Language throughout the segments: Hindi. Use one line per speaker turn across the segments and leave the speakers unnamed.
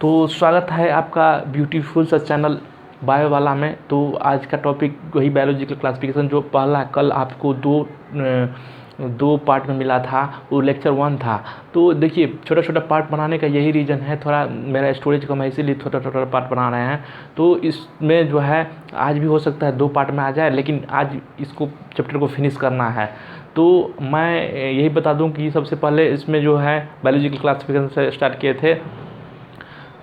तो स्वागत है आपका ब्यूटीफुल सा चैनल बायो वाला में। तो आज का टॉपिक वही बायोलॉजिकल क्लासिफिकेशन जो पहला कल आपको दो पार्ट में मिला था, वो लेक्चर 1 था। तो देखिए, छोटा छोटा पार्ट बनाने का यही रीज़न है, थोड़ा मेरा स्टोरेज कम है, इसीलिए छोटा छोटा पार्ट बना रहे हैं। तो इसमें जो है आज भी हो सकता है 2 पार्ट में आ जाए, लेकिन आज इसको चैप्टर को फिनिश करना है। तो मैं यही बता दूं कि सबसे पहले इसमें जो है बायोलॉजिकल क्लासिफिकेशन से स्टार्ट किए थे।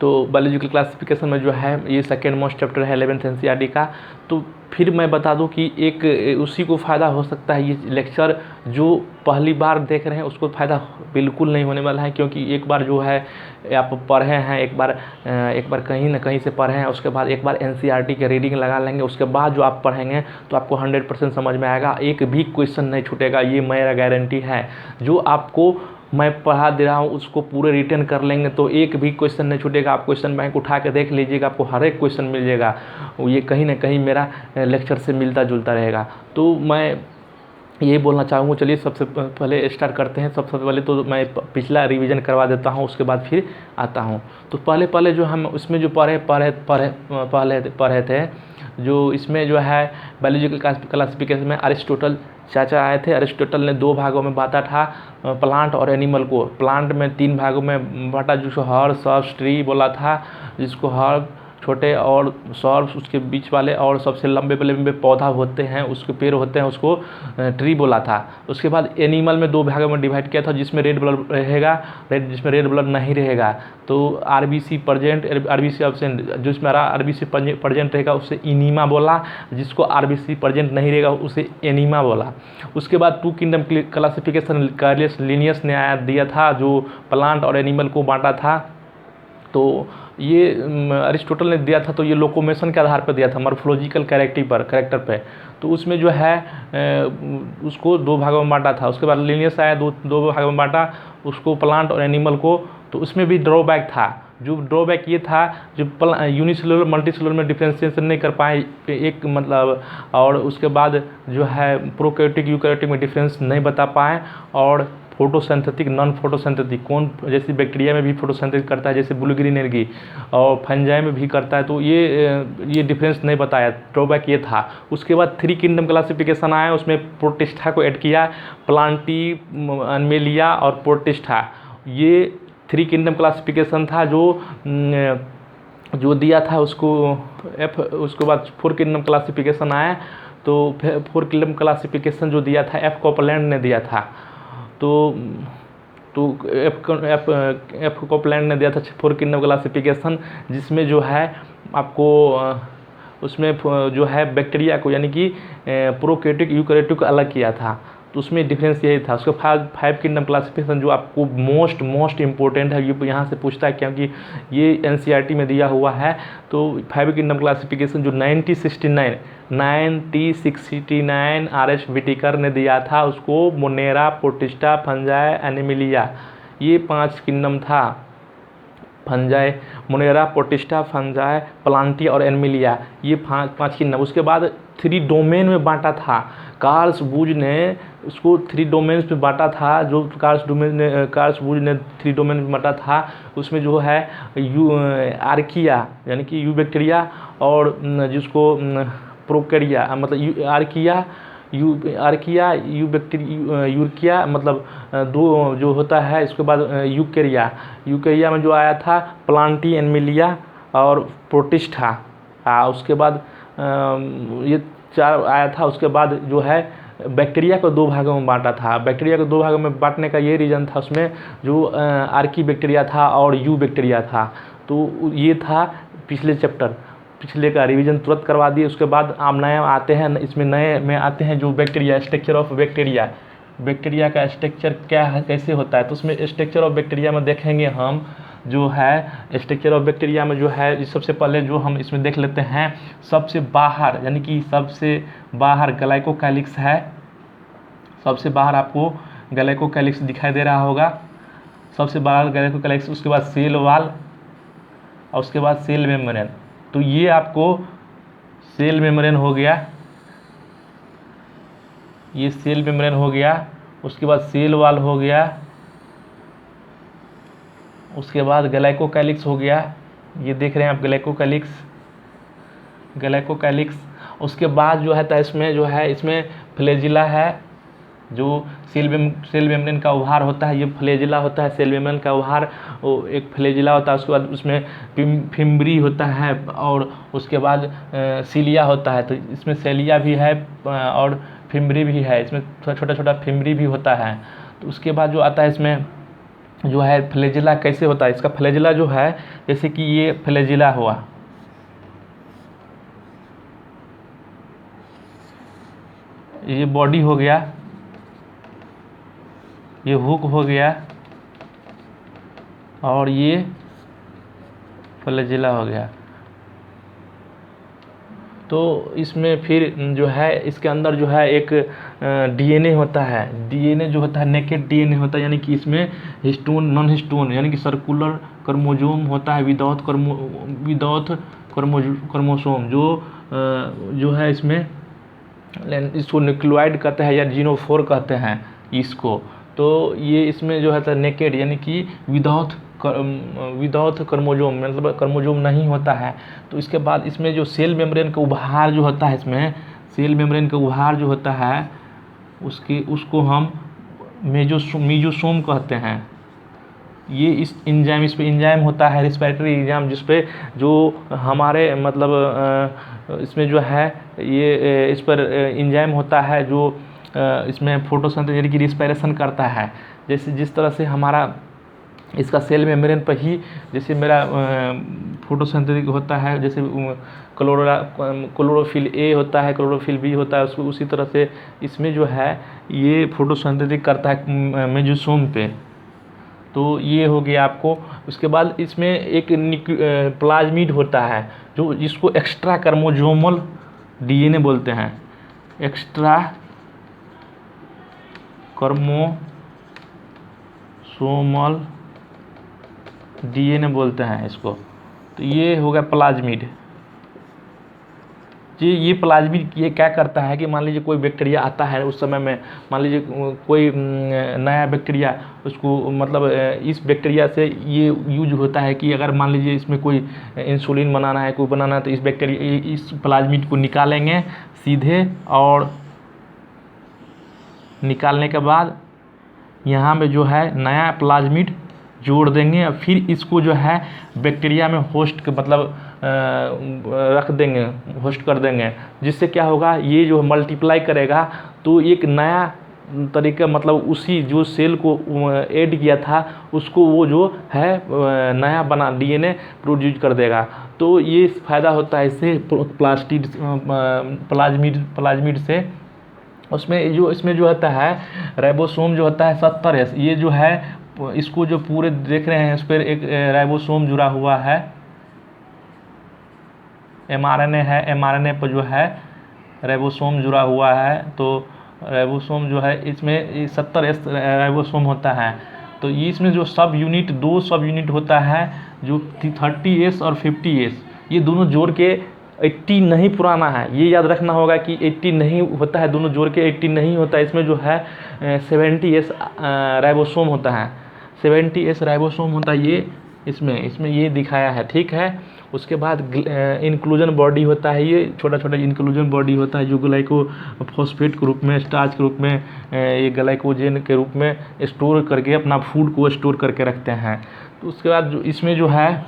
तो बायोलॉजिकल क्लासिफिकेशन में जो है ये सेकेंड मोस्ट चैप्टर है 11th NCERT का। तो फिर मैं बता दूं कि एक उसी को फ़ायदा हो सकता है, ये लेक्चर जो पहली बार देख रहे हैं उसको फ़ायदा बिल्कुल नहीं होने वाला है, क्योंकि एक बार जो है आप पढ़े हैं, एक बार कहीं ना कहीं से पढ़े हैं, उसके बाद एक बार NCERT के रीडिंग लगा लेंगे, उसके बाद जो आप पढ़ेंगे तो आपको 100% समझ में आएगा, एक भी क्वेश्चन नहीं छूटेगा, ये मेरा गारंटी है। जो आपको मैं पढ़ा दे रहा हूँ उसको पूरे रिटर्न कर लेंगे तो एक भी क्वेश्चन नहीं छूटेगा। आप क्वेश्चन बैंक उठा के देख लीजिएगा, आपको हर एक क्वेश्चन मिल जाएगा। ये कहीं ना कहीं मेरा लेक्चर से मिलता जुलता रहेगा। तो मैं यही बोलना चाहूँगा। चलिए सबसे पहले स्टार्ट करते हैं। सबसे पहले तो मैं पिछला रिवीजन करवा देता हूँ, उसके बाद फिर आता हूँ। तो पहले जो हम उसमें जो पढ़े थे, जो इसमें जो है बायोलॉजिकल क्लासिफिकेशन में अरिस्टोटल चाचा आए थे। अरिस्टोटल ने 2 भागों में बांटा था, प्लांट और एनिमल को। प्लांट में 3 भागों में बांटा, जिसको हर्ब, सर्ब्स, ट्री बोला था। जिसको हर्ब छोटे और सर्ब्स उसके बीच वाले, और सबसे लंबे लंबे पौधा होते हैं उसके पेड़ होते हैं उसको ट्री बोला था। उसके बाद एनिमल में 2 भागों में डिवाइड किया था, जिसमें रेड ब्लड रहेगा, जिसमें रेड ब्लड नहीं रहेगा। तो RBC प्रेजेंट, RBC एब्सेंट, जिसमें RBC प्रेजेंट रहेगा उसे इनीमा बोला, जिसको RBC प्रेजेंट नहीं रहेगा उसे एनीमा बोला। उसके बाद 2 किंगडम क्लासिफिकेशन कार्लियस लिनियस ने दिया था, जो प्लांट और एनिमल को बांटा था। तो ये अरिस्टोटल ने दिया था, तो ये लोकोमेशन के आधार पर दिया था, मॉर्फोलॉजिकल कैरेक्टर पे। तो उसमें जो है उसको 2 भागों में बांटा था। उसके बाद लिनियस आया, दो भागों में बांटा उसको, प्लांट और एनिमल को। तो उसमें भी ड्रॉबैक था। जो ड्रॉबैक ये था, जो यूनिसेलुलर मल्टीसेलुलर में डिफ्रेंशिएशन नहीं कर पाए एक मतलब, और उसके बाद जो है प्रोकैरियोटिक यूकैरियोटिक में डिफरेंस नहीं बता पाए, और फोटोसिंथेटिक नॉन फोटोसिंथेटिक, कौन जैसे बैक्टीरिया में भी फोटोसिंथेसिस करता है, जैसे ब्लू ग्रीन एल्गी, और फंजाई में भी करता है। तो ये डिफरेंस नहीं बताया, ड्रॉबैक ये था। उसके बाद 3 किंगडम क्लासिफिकेशन आया, उसमें प्रोटिस्टा को ऐड किया, प्लांटी, एनिमेलिया और प्रोटिस्टा। ये 3 किंगडम क्लासिफिकेशन था जो दिया था उसको उसके बाद 4 किंगडम क्लासिफिकेशन आया। तो 4 किंगडम क्लासिफिकेशन जो दिया था एफ कॉपलैंड ने दिया था। तो एफ कॉपलैंड ने दिया था 4 किंगडम क्लासिफिकेशन, जिसमें जो है आपको उसमें जो है बैक्टीरिया को, यानी कि प्रोकैरियोटिक यूकैरियोटिक को अलग किया था। तो उसमें डिफरेंस यही था। उसका 5 किंगडम क्लासिफिकेशन जो आपको मोस्ट इम्पोर्टेंट है, ये यहाँ से पूछता है क्योंकि ये NCERT में दिया हुआ है। तो 5 किंगडम क्लासिफिकेशन जो 1969 RS विटिकर ने दिया था, उसको मोनेरा, प्रोटिस्टा, फंजाई, एनिमिलिया, ये 5 किंगडम था। Fungi, Monera, protista, fungi, Plantae और एनिमिलिया, ये 5 किंगडम। उसके बाद 3 डोमेन में बांटा था। कार्ल्स बूज ने उसको 3 डोमेन्स में बांटा था। जो कार्ल्स बूज ने 3 डोमेन में बांटा था, उसमें जो है आर्किया यानी कि यू बैक्टीरिया, और जिसको प्रोकैरिया मतलब आर्किया यूर्किया मतलब 2 जो होता है। इसके बाद यूकेरिया में जो आया था प्लांटी, एनिमिलिया और प्रोटिस्टा। उसके बाद ये 4 आया था। उसके बाद जो है बैक्टीरिया को 2 भागों में बांटा था। बैक्टीरिया को 2 भागों में बांटने का ये रीज़न था, उसमें जो आर्की बैक्टीरिया था और यू बैक्टीरिया था। तो ये था पिछले चैप्टर, पिछले का रिवीजन तुरंत करवा दिए। उसके बाद आप नए आते हैं, इसमें नए में आते हैं जो बैक्टीरिया, स्ट्रक्चर ऑफ बैक्टीरिया का स्ट्रक्चर क्या है, कैसे होता है। तो उसमें स्ट्रक्चर ऑफ बैक्टीरिया में देखेंगे हम, जो है स्ट्रक्चर ऑफ बैक्टीरिया में जो है सबसे पहले जो हम इसमें देख लेते हैं, सबसे बाहर यानी कि सबसे बाहर ग्लाइकोकैलिक्स है। सबसे बाहर आपको ग्लाइकोकैलिक्स दिखाई दे रहा होगा, सबसे बाहर ग्लाइकोकैलिक्स। उसके बाद सेल वाल, और उसके बाद सेल मेम्ब्रेन। तो ये आपको सेल मेम्ब्रेन हो गया, ये सेल मेम्ब्रेन हो गया। उसके बाद सेल वाल हो गया, उसके बाद ग्लाइकोकैलिक्स हो गया, ये देख रहे हैं आप ग्लाइकोकैलिक्स, ग्लाइकोकैलिक्स। उसके बाद जो है तो इसमें जो है इसमें फ्लैजिला है, जो सेल मेम्ब्रेन का उभार होता है, ये फ्लैजिला होता है, सेल मेम्ब्रेन का उभार वो एक फ्लैजिला होता है। उसके बाद उसमें फिम्बरी होता है और उसके बाद सीलिया होता है। तो इसमें सेलिया भी है और फिम्बरी भी है, इसमें छोटा छोटा फिम्बरी भी होता है। तो उसके बाद जो आता है इसमें जो है फ्लैजिला कैसे होता है, इसका फ्लैजिला जो है जैसे कि ये फ्लैजिला हुआ, ये बॉडी हो गया, ये हुक हो गया और ये फ्लैजिला हो गया। तो इसमें फिर जो है इसके अंदर जो है एक डीएनए होता है, डीएनए जो होता है नेकेड डीएनए होता है, यानी कि इसमें हिस्टोन नॉन हिस्टोन यानी कि सर्कुलर क्रोमोसोम होता है विदाउट क्रोमोसोम, जो है इसमें इसको न्यूक्लियोइड कहते हैं या जीनोफोर कहते हैं इसको। तो ये इसमें जो है नेकेड यानी कि विदाउट क्रोमोसोम, मतलब क्रोमोसोम नहीं होता है। तो इसके बाद इसमें जो सेल मेम्ब्रेन का उभार जो होता है, इसमें सेल मेम्ब्रेन का उभार जो होता है उसको हम मेजोसोम कहते हैं। ये इस पे एंजाइम होता है, रेस्पिरेटरी एंजाइम, जिस पे जो हमारे मतलब इसमें जो है ये इस पर एंजाइम होता है जो इसमें फोटोसिंथेसिस यानी कि रिस्पायरेशन करता है। जैसे जिस तरह से हमारा इसका सेल मेम्ब्रेन पर ही जैसे मेरा फोटोसिंथेसिस होता है, जैसे क्लोरोफिल ए होता है, क्लोरोफिल बी होता है, उसको उसी तरह से इसमें जो है ये फोटोसिंथेसिस करता है मेजोसोम पे। तो ये हो गया आपको। उसके बाद इसमें एक प्लाज्मिड होता है जो जिसको एक्स्ट्रा क्रोमोसोमल डीएनए बोलते हैं, एक्स्ट्रा क्रोमोसोमल डीएनए बोलते हैं इसको। तो ये हो गया प्लाज्मिड। ये प्लाज्मिड ये क्या करता है कि मान लीजिए कोई बैक्टीरिया आता है उस समय में, मान लीजिए कोई नया बैक्टीरिया, उसको मतलब इस बैक्टीरिया से ये यूज होता है कि अगर मान लीजिए इसमें कोई इंसुलिन बनाना है, कोई बनाना है, तो इस बैक्टीरिया इस प्लाज्मिड को निकालेंगे सीधे, और निकालने के बाद यहाँ पे जो है नया प्लाज्मिड जोड़ देंगे और फिर इसको जो है बैक्टीरिया में होस्ट मतलब रख देंगे, होस्ट कर देंगे, जिससे क्या होगा ये जो मल्टीप्लाई करेगा तो एक नया तरीका मतलब उसी जो सेल को ऐड किया था उसको वो जो है नया बना डीएनए प्रोड्यूस कर देगा। तो ये फ़ायदा होता है इससे प्लाज्मिड से। उसमें जो इसमें जो होता है राइबोसोम जो होता है 70S, ये जो है इसको जो पूरे देख रहे हैं इस पर एक राइबोसोम जुड़ा हुआ है, mRNA है, mRNA पर जो है राइबोसोम जुड़ा हुआ है। तो राइबोसोम जो है इसमें 70S राइबोसोम होता है। तो ये इसमें जो सब यूनिट 2 सब यूनिट होता है जो 30S और 50S, ये दोनों जोड़ के 80 नहीं पुराना है, ये याद रखना होगा कि 80 नहीं होता है, दोनों जोड़ के 80 नहीं होता है। इसमें जो है 70S राइबोसोम होता है, 70S राइबोसोम होता है ये इसमें ये दिखाया है, ठीक है। उसके बाद इंक्लूजन बॉडी होता है, ये छोटा छोटा इंक्लूजन बॉडी होता है जो ग्लाइकोफॉस्फेट के रूप में, स्टार्च के रूप में, ये ग्लाइकोजन के रूप में स्टोर करके अपना फूड को स्टोर करके रखते हैं। तो उसके बाद जो इसमें जो है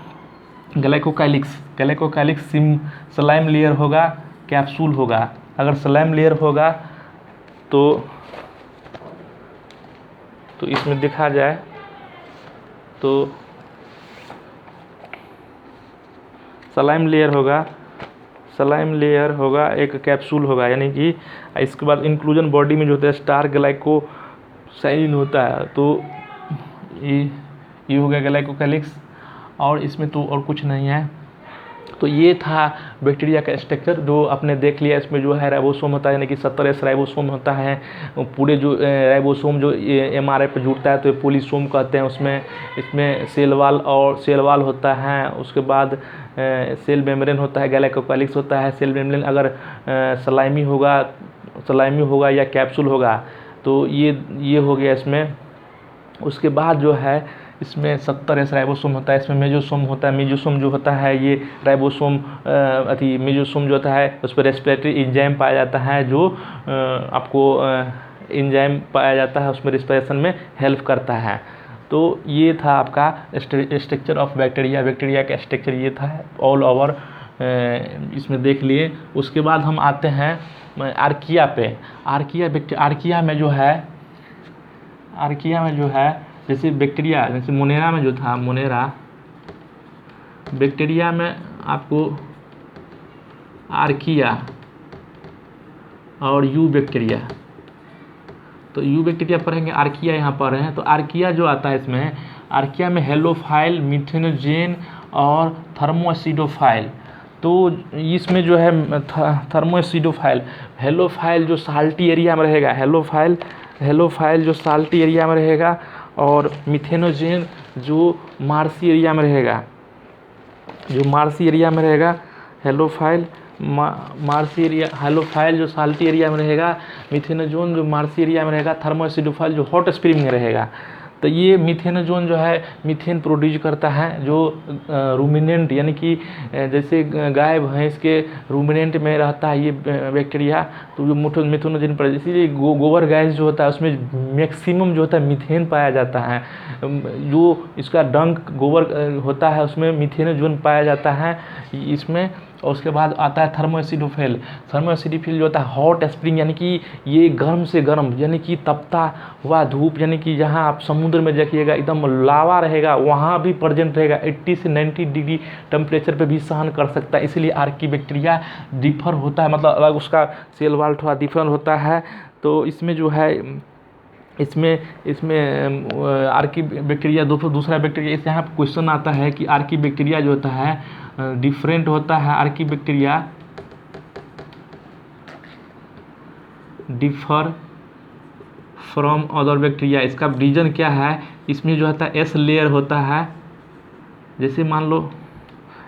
ग्लाइकोकैलिक्स स्लाइम लेयर होगा, कैप्सूल होगा। अगर स्लाइम लेयर होगा तो इसमें देखा जाए तो स्लाइम लेयर होगा, एक कैप्सूल होगा, यानी कि इसके बाद इंक्लूजन बॉडी में जो होता है स्टार ग्लाइकोसाइलिन होता है। तो ये हो गया ग्लाइकोकैलिक्स, और इसमें तो और कुछ नहीं है। तो ये था बैक्टीरिया का स्ट्रक्चर जो आपने देख लिया। इसमें जो है राइबोसोम होता है, यानी कि 70S राइबोसोम होता है। पूरे जो राइबोसोम जो mRNA पर जुड़ता है तो पोलीसोम कहते हैं। इसमें सेल वाल होता है। उसके बाद सेल मेम्ब्रेन होता है, ग्लाइकोकैलिक्स होता है। सेल मेम्ब्रेन अगर सलाइमी होगा या कैप्सूल होगा तो ये हो गया इसमें। उसके बाद जो है इसमें 70S राइबोसोम होता है, इसमें मेजोसोम होता है। मेजोसोम जो होता है ये राइबोसोम मेजोसोम जो होता है उस पर रेस्पिरेटरी एंजाइम पाया जाता है, जो आपको एंजाइम पाया जाता है उसमें रिस्पिरेशन में हेल्प करता है। तो ये था आपका स्ट्रक्चर ऑफ बैक्टीरिया। बैक्टीरिया का स्ट्रक्चर ये था ऑल ओवर, इसमें देख लिए। उसके बाद हम आते हैं आर्किया पे। आर्किया में जो है जैसे बैक्टीरिया, जैसे मोनेरा में जो था, मोनेरा बैक्टीरिया में आपको आर्किया और यू बैक्टीरिया, तो यू बैक्टीरिया पढ़ेंगे, आर्किया यहाँ पढ़ रहे हैं। तो आर्किया जो आता है इसमें, आर्किया में हेलोफाइल, मिथेनोजेन और थर्मोएसिडोफाइल। तो इसमें जो है थर्मोएसिडोफाइल, हेलोफाइल जो साल्टी एरिया में रहेगा, हेलोफाइल जो साल्टी एरिया में रहेगा, और मिथेनोजेन जो मार्सी एरिया में रहेगा, हेलोफाइल मार्सी एरिया, हेलोफाइल जो साल्टी एरिया में रहेगा, मिथेनोजोन जो मार्सी एरिया में रहेगा, थर्मोएसिडोफाइल जो हॉट स्प्रिंग में रहेगा। तो ये मिथेनोजोन जो है मीथेन प्रोड्यूस करता है, जो रूमिनेंट यानी कि जैसे गाय भैंस के रूमिनेंट में रहता है ये बैक्टीरिया, तो जो मिथेनोजन पर, इसीलिए गोबर गैस जो होता है उसमें मैक्सिमम जो होता है मीथेन पाया जाता है। जो इसका डंक गोबर होता है उसमें मिथेनोजोन पाया जाता है इसमें। और उसके बाद आता है थर्मोएसिडोफाइल। थर्मोएसिडोफाइल जो होता है हॉट स्प्रिंग, यानी कि ये गर्म से गर्म, यानी कि तपता हुआ धूप, यानी कि जहाँ आप समुद्र में देखिएगा एकदम लावा रहेगा, वहाँ भी प्रेजेंट रहेगा। 80 से 90 डिग्री टेम्परेचर पे भी सहन कर सकता है। इसलिए आर्की बैक्टीरिया डिफर होता है, मतलब अलग उसका सेल वाल थोड़ा डिफरेंट होता है। तो इसमें जो है इसमें आर्की बैक्टीरिया दूसरा बैक्टीरिया, इस यहाँ क्वेश्चन आता है कि आर्की बैक्टीरिया जो होता है डिफरेंट होता है। Archie bacteria differ from other bacteria, इसका रीजन क्या है? इसमें जो होता है एस लेयर होता है, जैसे मान लो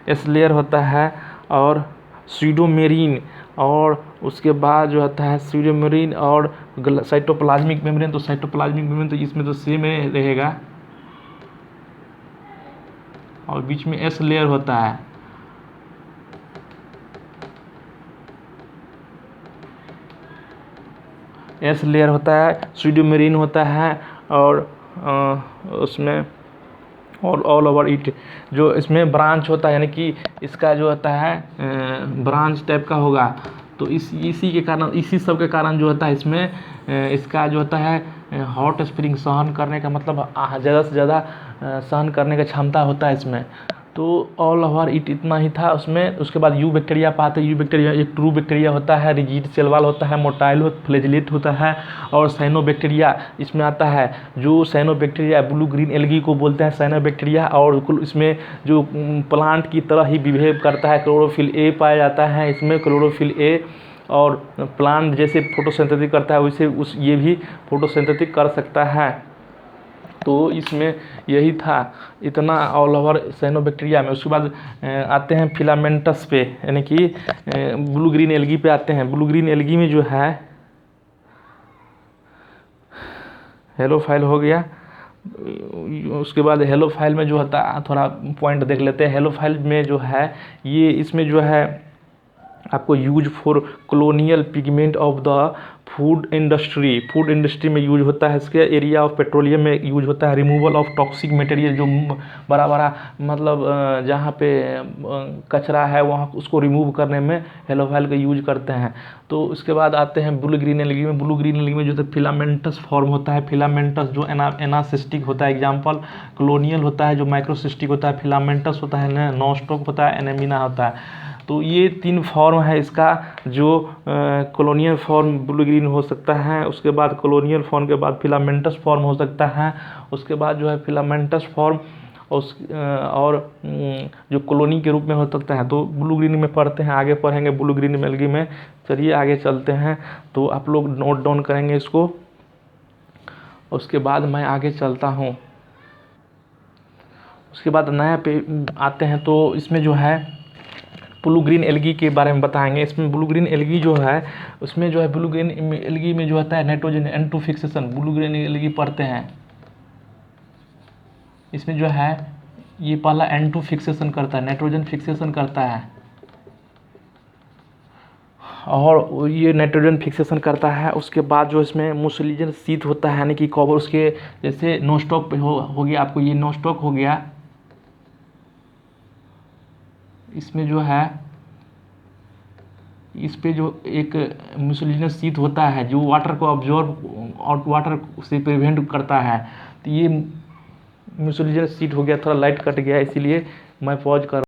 एस लेयर होता है, और स्यूडोमेरीन, और उसके बाद जो होता है स्यूडोमेरीन और साइटोप्लाज्मिक मेम्ब्रेन। तो साइटोप्लाज्मिक मेम्ब्रेन तो इसमें तो सेम ही रहेगा, और बीच में एस लेयर होता है। एस लेयर होता है, स्यूडोमेरीन होता है, और उसमें और ऑल ओवर इट जो इसमें ब्रांच होता है, यानी कि इसका जो होता है ब्रांच टाइप का होगा। तो इसी सब के कारण जो होता है इसमें इसका जो होता है हॉट स्प्रिंग सहन करने का, मतलब ज़्यादा से ज़्यादा सहन करने का क्षमता होता है इसमें। तो ऑल ओवर इट इतना ही था उसमें। उसके बाद यू बैक्टीरिया पाते हैं। यू बैक्टीरिया एक ट्रू बैक्टीरिया होता है, रिजिड सेल वाल होता है, मोटाइल फ्लैजेलेट होता है, और साइनो बैक्टीरिया इसमें आता है। जो cyanobacteria blue green algae को बोलते हैं साइनो बैक्टीरिया, और इसमें जो प्लांट की तरह ही बिहेव करता है, क्लोरोफिल ए पाया जाता है इसमें, क्लोरोफिल ए, और प्लांट जैसे फोटोसिंथेसिस करता है वैसे ये भी फोटोसिंथेसिस कर सकता है। तो इसमें यही था इतना ऑल ओवर साइनोबैक्टीरिया में। उसके बाद आते हैं फिलामेंटस पे, यानी कि ब्लू ग्रीन एल्गी पे आते हैं। ब्लू ग्रीन एल्गी में जो है हेलोफाइल हो गया। उसके बाद हेलोफाइल में जो होता है थोड़ा पॉइंट देख लेते हैं। हेलोफाइल में जो है ये इसमें जो है आपको use for colonial pigment of the food industry में यूज होता है। इसके एरिया ऑफ पेट्रोलियम में यूज होता है। रिमूवल ऑफ टॉक्सिक मटेरियल, जो बड़ा बड़ा मतलब जहाँ पे कचरा है वहाँ उसको रिमूव करने में हेलोफाइल का यूज करते हैं। तो उसके बाद आते हैं ब्लू ग्रीन एल्गी में। ब्लू ग्रीन एल्गी में जो है फिलामेंटस फॉर्म होता है। फिलामेंटस जो एनासिस्टिक होता है, एग्जाम्पल कॉलोनियल होता है जो माइक्रोसिस्टिक होता है, फिलामेंटस होता है नॉस्टॉक होता है, एनेमिना होता है। तो ये 3 फॉर्म है इसका। जो कॉलोनियल फॉर्म ब्लू ग्रीन हो सकता है, उसके बाद कॉलोनियल फॉर्म के बाद फिलामेंटस फॉर्म हो सकता है, उसके बाद जो है फिलामेंटस फॉर्म और जो कॉलोनी के रूप में हो सकता है। तो ब्लू ग्रीन में पढ़ते हैं, आगे पढ़ेंगे ब्लू ग्रीन एल्गी में। चलिए आगे चलते हैं, तो आप लोग नोट डाउन करेंगे इसको, उसके बाद मैं आगे चलता हूँ। उसके बाद नया पे आते हैं, तो इसमें जो है ब्लू ग्रीन एल्गी के बारे में बताएंगे। इसमें ब्लू ग्रीन एल्गी जो है उसमें जो है ब्लू ग्रीन एल्गी में जो होता है nitrogen N2 fixation. Blue green algae पढ़ते हैं, इसमें जो है ये पहला N2 फिक्सेशन करता है, नाइट्रोजन फिक्सेशन करता है, और ये नाइट्रोजन फिक्सेशन करता है। उसके बाद जो इसमें मुसलिजन शीट होता है, यानी कि कवर उसके जैसे नोस्टॉक हो गया, आपको ये नोस्टॉक हो गया। इसमें जो है इस पे जो एक म्यूसिलिनस शीट होता है जो वाटर को ऑब्जॉर्ब और वाटर से प्रिवेंट करता है। तो ये म्यूसिलिनस शीट हो गया, थोड़ा लाइट कट गया इसीलिए मैं पॉज कर